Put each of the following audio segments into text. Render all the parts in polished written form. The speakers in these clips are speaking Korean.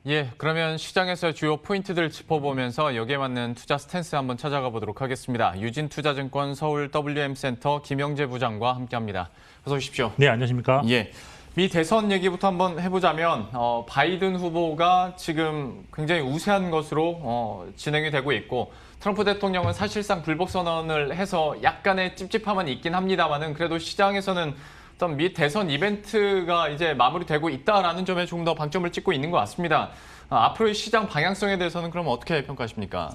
예, 그러면 시장에서 주요 포인트들 짚어보면서 여기에 맞는 투자 스탠스 한번 찾아가 보도록 하겠습니다. 유진투자증권 서울 WM센터 김영재 부장과 함께합니다. 어서 오십시오. 네, 안녕하십니까? 예, 미 대선 얘기부터 한번 해보자면 바이든 후보가 지금 굉장히 우세한 것으로 진행이 되고 있고 트럼프 대통령은 사실상 불복 선언을 해서 약간의 찝찝함은 있긴 합니다만은 그래도 시장에서는 어떤 미 대선 이벤트가 이제 마무리되고 있다라는 점에 조금 더 방점을 찍고 있는 것 같습니다. 앞으로의 시장 방향성에 대해서는 그럼 어떻게 평가하십니까?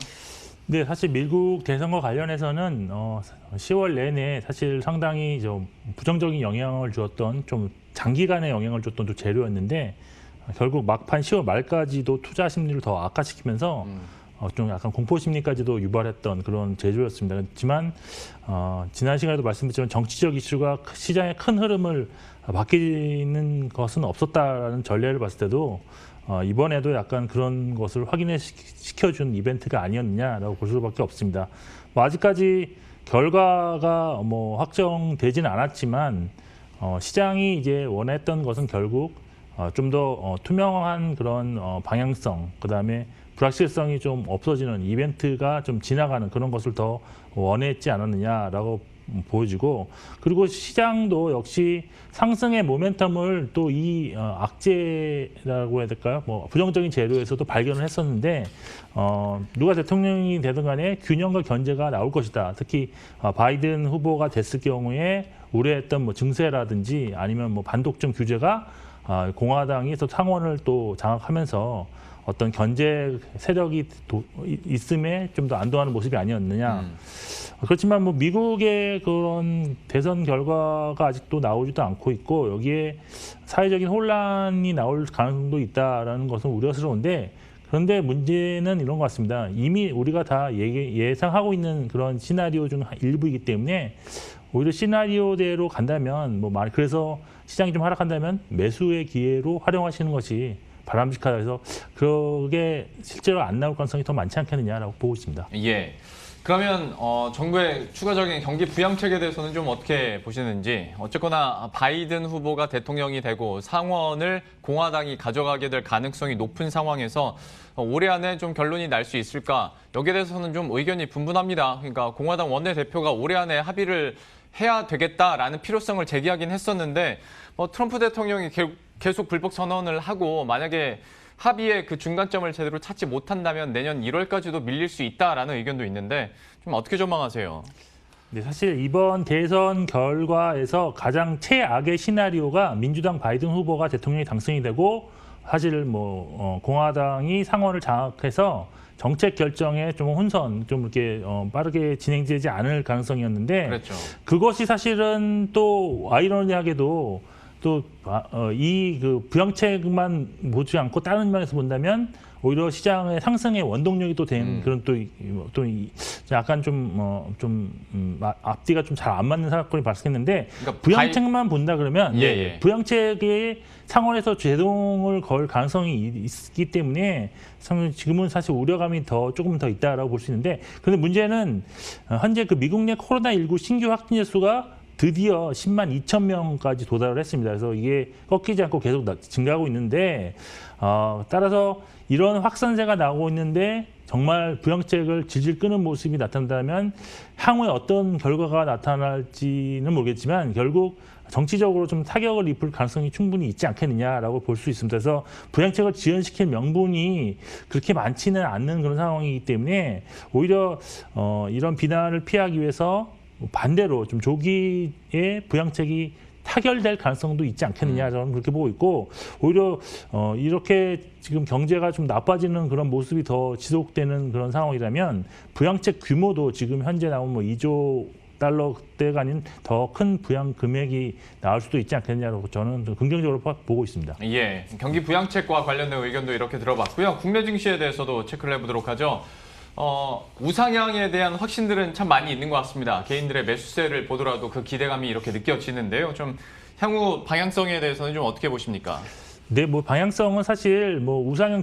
네, 사실 미국 대선과 관련해서는 10월 내내 사실 상당히 좀 부정적인 영향을 주었던 좀 장기간의 영향을 줬던 또 재료였는데 결국 막판 10월 말까지도 투자 심리를 더 악화시키면서 좀 약간 공포 심리까지도 유발했던 그런 재료였습니다. 그렇지만 지난 시간에도 말씀드렸지만 정치적 이슈가 시장의 큰 흐름을 바뀌는 것은 없었다라는 전례를 봤을 때도 이번에도 약간 그런 것을 확인시켜준 이벤트가 아니었느냐라고 볼 수밖에 없습니다. 뭐 아직까지 결과가 뭐 확정되지는 않았지만 시장이 이제 원했던 것은 결국 좀 더 투명한 그런 방향성, 그다음에 불확실성이 좀 없어지는 이벤트가 좀 지나가는 그런 것을 더 원했지 않았느냐라고 보여지고, 그리고 시장도 역시 상승의 모멘텀을 또 이 악재라고 해야 될까요? 뭐 부정적인 재료에서도 발견을 했었는데 누가 대통령이 되든 간에 균형과 견제가 나올 것이다. 특히 바이든 후보가 됐을 경우에 우려했던 뭐 증세라든지 아니면 뭐 반독점 규제가 공화당이 또 상원을 또 장악하면서 어떤 견제 세력이 있음에 좀 더 안도하는 모습이 아니었느냐. 그렇지만 뭐 미국의 그런 대선 결과가 아직도 나오지도 않고 있고 여기에 사회적인 혼란이 나올 가능성도 있다라는 것은 우려스러운데, 그런데 문제는 이런 것 같습니다. 이미 우리가 다 예상하고 있는 그런 시나리오 중 일부이기 때문에 오히려 시나리오대로 간다면 그래서 시장이 좀 하락한다면 매수의 기회로 활용하시는 것이 바람직하다 해서 그게 실제로 안 나올 가능성이 더 많지 않겠느냐라고 보고 있습니다. 예. 그러면 정부의 추가적인 경기 부양책에 대해서는 좀 어떻게 보시는지, 어쨌거나 바이든 후보가 대통령이 되고 상원을 공화당이 가져가게 될 가능성이 높은 상황에서 올해 안에 좀 결론이 날 수 있을까? 여기에 대해서는 좀 의견이 분분합니다. 그러니까 공화당 원내대표가 올해 안에 합의를 해야 되겠다라는 필요성을 제기하긴 했었는데 트럼프 대통령이 계속 불복 선언을 하고 만약에 합의의 그 중간점을 제대로 찾지 못한다면 내년 1월까지도 밀릴 수 있다라는 의견도 있는데 좀 어떻게 전망하세요? 네, 사실 이번 대선 결과에서 가장 최악의 시나리오가 민주당 바이든 후보가 대통령이 당선이 되고 사실 공화당이 상원을 장악해서 정책 결정에 좀 혼선, 좀 이렇게 빠르게 진행되지 않을 가능성이었는데, 그렇죠. 그것이 사실은 또 아이러니하게도 또 이 그 부양책만 보지 않고 다른 면에서 본다면 오히려 시장의 상승의 원동력이 또 된 그런 또 약간 앞뒤가 좀 잘 안 맞는 사건이 발생했는데, 그러니까 부양책만 본다 그러면 예. 부양책에 상원에서 제동을 걸 가능성이 있기 때문에 지금은 사실 우려감이 조금 더 있다라고 볼 수 있는데, 그런데 문제는 현재 그 미국 내 코로나19 신규 확진자 수가 드디어 10만 2천 명까지 도달을 했습니다. 그래서 이게 꺾이지 않고 계속 증가하고 있는데, 따라서 이런 확산세가 나오고 있는데 정말 부양책을 질질 끄는 모습이 나타난다면 향후에 어떤 결과가 나타날지는 모르겠지만 결국 정치적으로 좀 타격을 입을 가능성이 충분히 있지 않겠느냐라고 볼 수 있습니다. 그래서 부양책을 지연시킬 명분이 그렇게 많지는 않는 그런 상황이기 때문에 오히려 이런 비난을 피하기 위해서 반대로 좀 조기에 부양책이 타결될 가능성도 있지 않겠느냐, 저는 그렇게 보고 있고, 오히려 이렇게 지금 경제가 좀 나빠지는 그런 모습이 더 지속되는 그런 상황이라면 부양책 규모도 지금 현재 나온 2조 달러대가 아닌 더 큰 부양 금액이 나올 수도 있지 않겠느냐고 저는 긍정적으로 보고 있습니다. 예, 경기 부양책과 관련된 의견도 이렇게 들어봤고요. 국내 증시에 대해서도 체크를 해보도록 하죠. 우상향에 대한 확신들은 참 많이 있는 것 같습니다. 개인들의 매수세를 보더라도 그 기대감이 이렇게 느껴지는데요. 좀 향후 방향성에 대해서는 좀 어떻게 보십니까? 네, 방향성은 사실 우상향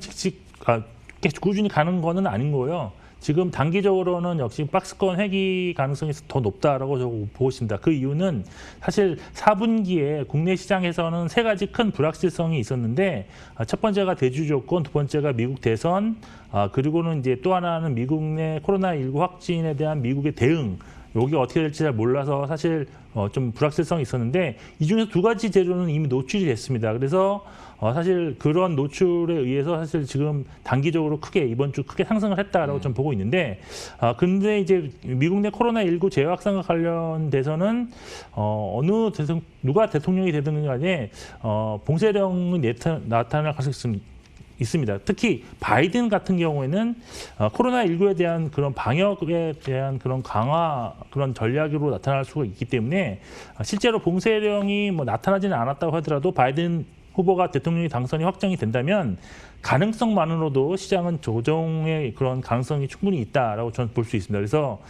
꾸준히 가는 거는 아닌 거예요. 지금 단기적으로는 역시 박스권 회귀 가능성이 더 높다라고 보고 있습니다. 그 이유는 사실 4분기에 국내 시장에서는 세 가지 큰 불확실성이 있었는데 첫 번째가 대주 조건, 두 번째가 미국 대선, 그리고는 이제 또 하나는 미국 내 코로나19 확진에 대한 미국의 대응. 여기 어떻게 될지 잘 몰라서 사실 좀 불확실성이 있었는데 이 중에서 두 가지 재료는 이미 노출이 됐습니다. 그래서 사실 그런 노출에 의해서 사실 지금 단기적으로 이번 주 크게 상승을 했다라고 좀 보고 있는데 근데 이제 미국 내 코로나19 재확산과 관련돼서는 누가 대통령이 되든 간에 봉쇄령이 나타날 가능성이 있습니다. 특히 바이든 같은 경우에는 코로나19에 대한 그런 방역에 대한 그런 강화 그런 전략으로 나타날 수가 있기 때문에 실제로 봉쇄령이 뭐 나타나지는 않았다고 하더라도 바이든 후보가 대통령이 당선이 확정이 된다면 가능성만으로도 시장은 조정의 그런 가능성이 충분히 있다라고 저는 볼 수 있습니다. 그래서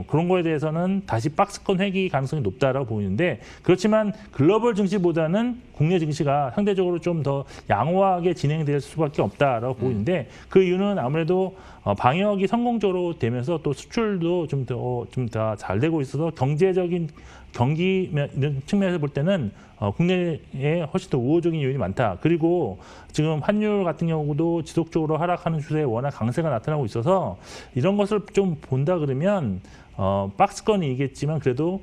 그런 거에 대해서는 다시 박스권 회귀 가능성이 높다라고 보이는데 그렇지만 글로벌 증시보다는 국내 증시가 상대적으로 좀 더 양호하게 진행될 수밖에 없다라고 보이는데 그 이유는 아무래도 방역이 성공적으로 되면서 또 수출도 좀 더 잘 되고 있어서 경제적인 경기 이런 측면에서 볼 때는 국내에 훨씬 더 우호적인 요인이 많다. 그리고 지금 환율 같은 경우도 지속적으로 하락하는 추세에 워낙 강세가 나타나고 있어서 이런 것을 좀 본다 그러면 박스권이겠지만 그래도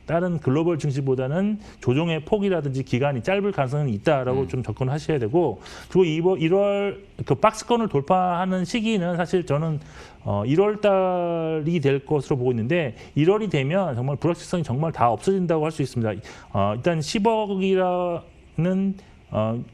다른 글로벌 증시보다는 조정의 폭이라든지 기간이 짧을 가능성이 있다라고 좀 접근하셔야 되고 그리고 1월 그 박스권을 돌파하는 시기는 사실 저는 1월 달이 될 것으로 보고 있는데 1월이 되면 정말 불확실성이 정말 다 없어진다고 할 수 있습니다. 일단 10억이라는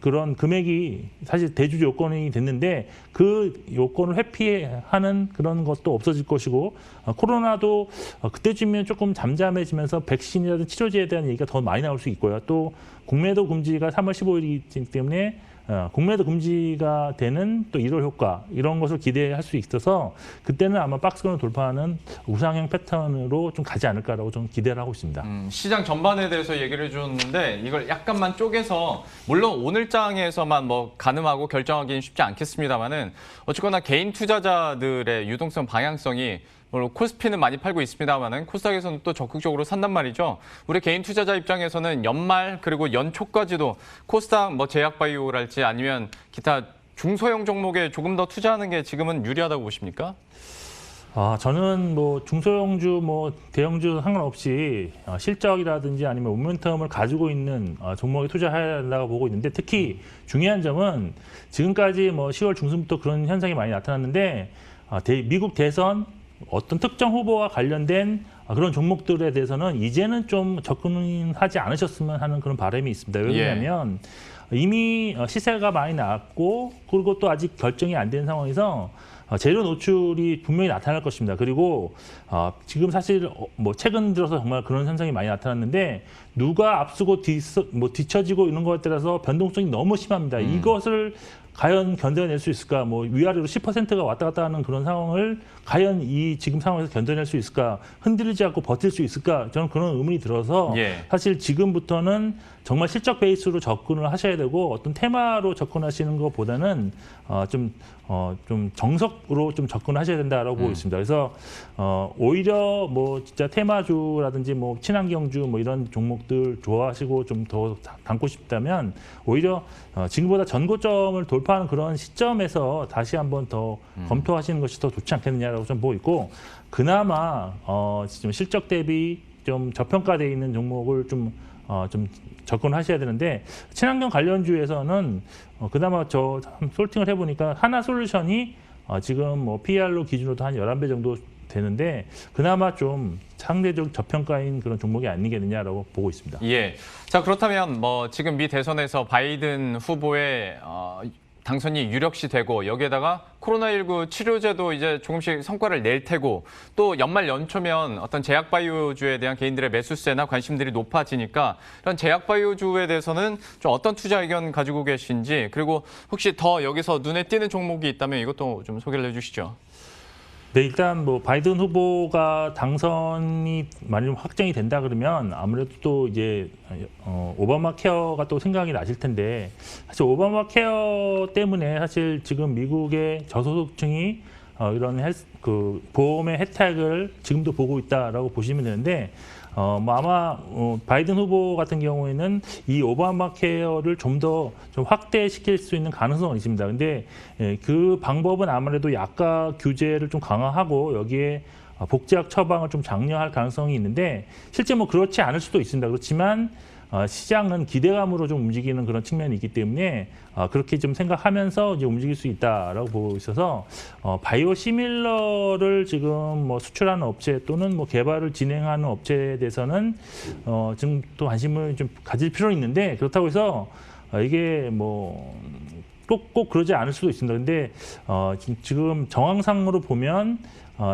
그런 금액이 사실 대주 요건이 됐는데 그 요건을 회피하는 그런 것도 없어질 것이고 코로나도 그때쯤이면 조금 잠잠해지면서 백신이라든 치료제에 대한 얘기가 더 많이 나올 수 있고요. 또 공매도 금지가 3월 15일이기 때문에 공매도 금지가 되는 또 1월 효과 이런 것을 기대할 수 있어서 그때는 아마 박스권을 돌파하는 우상향 패턴으로 좀 가지 않을까라고 좀 기대를 하고 있습니다. 시장 전반에 대해서 얘기를 해줬는데 이걸 약간만 쪼개서 물론 오늘장에서만 뭐 가늠하고 결정하기는 쉽지 않겠습니다만은 어쨌거나 개인 투자자들의 유동성 방향성이 물론 코스피는 많이 팔고 있습니다만은 코스닥에서는 또 적극적으로 산단 말이죠. 우리 개인 투자자 입장에서는 연말 그리고 연초까지도 코스닥 뭐 제약바이오랄지 아니면 기타 중소형 종목에 조금 더 투자하는 게 지금은 유리하다고 보십니까? 저는 뭐 중소형주, 뭐 대형주 상관없이 실적이라든지 아니면 모멘텀을 가지고 있는 종목에 투자해야 한다고 보고 있는데 특히 중요한 점은 지금까지 뭐 10월 중순부터 그런 현상이 많이 나타났는데 미국 대선 어떤 특정 후보와 관련된 그런 종목들에 대해서는 이제는 좀 접근하지 않으셨으면 하는 그런 바람이 있습니다. 왜냐하면 이미 시세가 많이 나왔고 그리고 또 아직 결정이 안 된 상황에서 재료 노출이 분명히 나타날 것입니다. 그리고 지금 사실 뭐 최근 들어서 정말 그런 현상이 많이 나타났는데 누가 앞서고 뒤처지고 이런 것에 따라서 변동성이 너무 심합니다. 이것을 과연 견뎌낼 수 있을까? 뭐 위아래로 10%가 왔다 갔다 하는 그런 상황을 과연 이 지금 상황에서 견뎌낼 수 있을까? 흔들리지 않고 버틸 수 있을까? 저는 그런 의문이 들어서 사실 지금부터는 정말 실적 베이스로 접근을 하셔야 되고 어떤 테마로 접근하시는 것보다는 좀 정석으로 좀 접근하셔야 된다라고 보고 있습니다. 그래서 오히려 뭐 진짜 테마주라든지 뭐 친환경주 뭐 이런 종목들 좋아하시고 좀 더 담고 싶다면 오히려 지금보다 전고점을 돌파하는 그런 시점에서 다시 한번 더 검토하시는 것이 더 좋지 않겠느냐라고 좀 보고 있고 그나마 지금 실적 대비 좀 저평가되어 있는 종목을 좀 접근하셔야 되는데 친환경 관련주에서는 그나마 저 솔팅을 해보니까 하나솔루션이 지금 뭐 PER로 기준으로도 한 11배 정도 되는데 그나마 좀 상대적 저평가인 그런 종목이 아니겠느냐라고 보고 있습니다. 예. 자, 그렇다면 뭐 지금 미 대선에서 바이든 후보의 당선이 유력시 되고 여기에다가 코로나19 치료제도 이제 조금씩 성과를 낼 테고 또 연말 연초면 어떤 제약바이오주에 대한 개인들의 매수세나 관심들이 높아지니까 이런 제약바이오주에 대해서는 좀 어떤 투자 의견 가지고 계신지 그리고 혹시 더 여기서 눈에 띄는 종목이 있다면 이것도 좀 소개를 해주시죠. 네, 일단 뭐 바이든 후보가 당선이 만약 확정이 된다 그러면 아무래도 또 이제 오바마 케어가 또 생각이 나실 텐데 사실 오바마 케어 때문에 사실 지금 미국의 저소득층이 이런 보험의 혜택을 지금도 보고 있다라고 보시면 되는데 뭐 아마 바이든 후보 같은 경우에는 이 오바마 케어를 좀 더 좀 확대시킬 수 있는 가능성은 있습니다. 근데 그 방법은 아무래도 약가 규제를 좀 강화하고 여기에 복지학 처방을 좀 장려할 가능성이 있는데 실제 뭐 그렇지 않을 수도 있습니다. 그렇지만 시장은 기대감으로 좀 움직이는 그런 측면이 있기 때문에 그렇게 좀 생각하면서 이제 움직일 수 있다라고 보고 있어서 바이오 시밀러를 지금 뭐 수출하는 업체 또는 뭐 개발을 진행하는 업체에 대해서는 지금 또 관심을 좀 가질 필요는 있는데 그렇다고 해서 이게 뭐 꼭 그러지 않을 수도 있습니다. 근데 지금 정황상으로 보면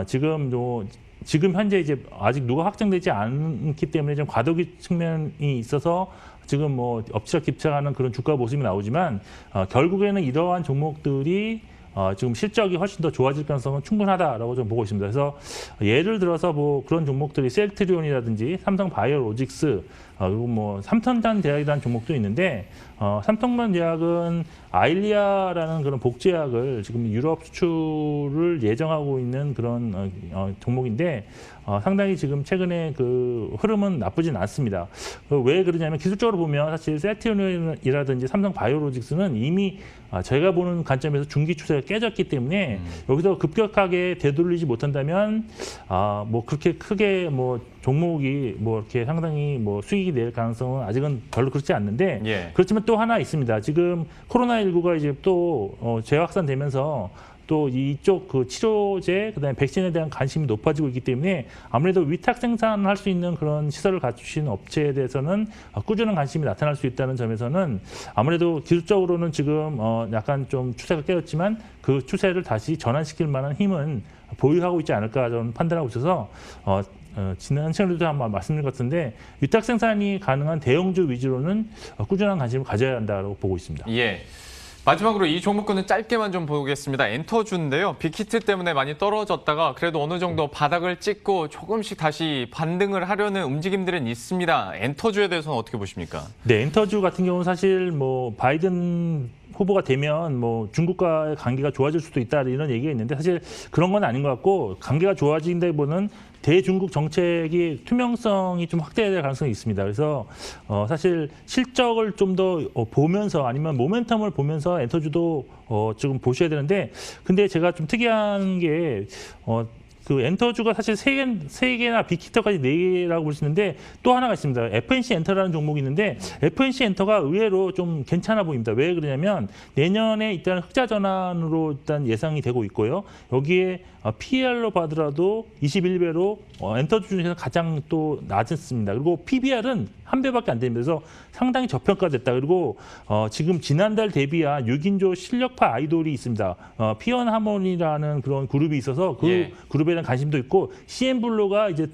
지금 현재 이제 아직 누가 확정되지 않기 때문에 좀 과도기 측면이 있어서 지금 뭐 엎치락 뒤치락하는 그런 주가 모습이 나오지만 결국에는 이러한 종목들이 지금 실적이 훨씬 더 좋아질 가능성은 충분하다라고 좀 보고 있습니다. 그래서 예를 들어서 뭐 그런 종목들이 셀트리온이라든지 삼성바이오로직스 그리고 뭐 삼성전 제약이라는 종목도 있는데 삼성전 제약은 아일리아라는 그런 복제약을 지금 유럽 수출을 예정하고 있는 그런 종목인데 상당히 지금 최근에 그 흐름은 나쁘진 않습니다. 왜 그러냐면 기술적으로 보면 사실 셀트리온이라든지 삼성바이오로직스는 이미 제가 보는 관점에서 중기 추세가 깨졌기 때문에 여기서 급격하게 되돌리지 못한다면 뭐 그렇게 크게 뭐 종목이 뭐 이렇게 상당히 뭐 수익이 낼 가능성은 아직은 별로 그렇지 않는데 예. 그렇지만 또 하나 있습니다. 지금 코로나19가 이제 또 재확산되면서 또 이쪽 그 치료제 그다음에 백신에 대한 관심이 높아지고 있기 때문에 아무래도 위탁 생산을 할 수 있는 그런 시설을 갖추신 업체에 대해서는 꾸준한 관심이 나타날 수 있다는 점에서는 아무래도 기술적으로는 지금 약간 좀 추세가 깨졌지만 그 추세를 다시 전환시킬 만한 힘은 보유하고 있지 않을까 저는 판단하고 있어서 지난 시간에도 한번 말씀드린 것 같은데 위탁 생산이 가능한 대형주 위주로는 꾸준한 관심을 가져야 한다고 보고 있습니다. 예. 마지막으로 이 종목군은 짧게만 좀 보겠습니다. 엔터주인데요. 빅히트 때문에 많이 떨어졌다가 그래도 어느 정도 바닥을 찍고 조금씩 다시 반등을 하려는 움직임들은 있습니다. 엔터주에 대해서는 어떻게 보십니까? 네, 엔터주 같은 경우는 사실 뭐 바이든 후보가 되면 뭐 중국과의 관계가 좋아질 수도 있다 이런 얘기가 있는데 사실 그런 건 아닌 것 같고 관계가 좋아진다기보다는 대중국 정책이 투명성이 좀 확대될 가능성이 있습니다. 그래서 사실 실적을 좀 더 보면서 아니면 모멘텀을 보면서 엔터주도 지금 보셔야 되는데 근데 제가 좀 특이한 게 그 엔터주가 사실 세 개나 빅히터까지 네 개라고 볼 수 있는데 또 하나가 있습니다. FNC 엔터라는 종목이 있는데 FNC 엔터가 의외로 좀 괜찮아 보입니다. 왜 그러냐면 내년에 일단 흑자 전환으로 일단 예상이 되고 있고요. 여기에 PER로 봐더라도 21배로 엔터주 중에서 가장 또 낮았습니다. 그리고 PBR은 한 배밖에 안 됩니다. 그래서 상당히 저평가됐다. 그리고 지금 지난달 데뷔한 6인조 실력파 아이돌이 있습니다. 피언 하모니라는 그런 그룹이 있어서 그 그룹에 대한 관심도 있고 CN블루가 이제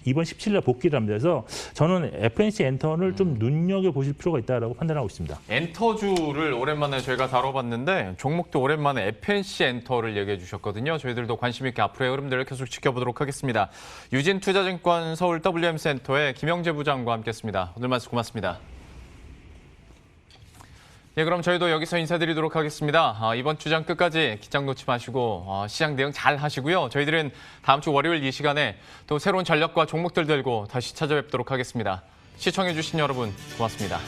이번 17일 복귀를 합니다. 그래서 저는 FNC 엔터를 좀 눈여겨보실 필요가 있다고 판단하고 있습니다. 엔터주를 오랜만에 저희가 다뤄봤는데 종목도 오랜만에 FNC 엔터를 얘기해 주셨거든요. 저희들도 관심 있게 앞으로의 흐름들을 계속 지켜보도록 하겠습니다. 유진투자증권 서울 WM센터의 김영재 부장과 함께했습니다. 오늘 말씀 고맙습니다. 예, 그럼 저희도 여기서 인사드리도록 하겠습니다. 이번 주장 끝까지 기장 놓지 마시고 시장 대응 잘 하시고요. 저희들은 다음 주 월요일 이 시간에 또 새로운 전략과 종목들 들고 다시 찾아뵙도록 하겠습니다. 시청해주신 여러분 고맙습니다.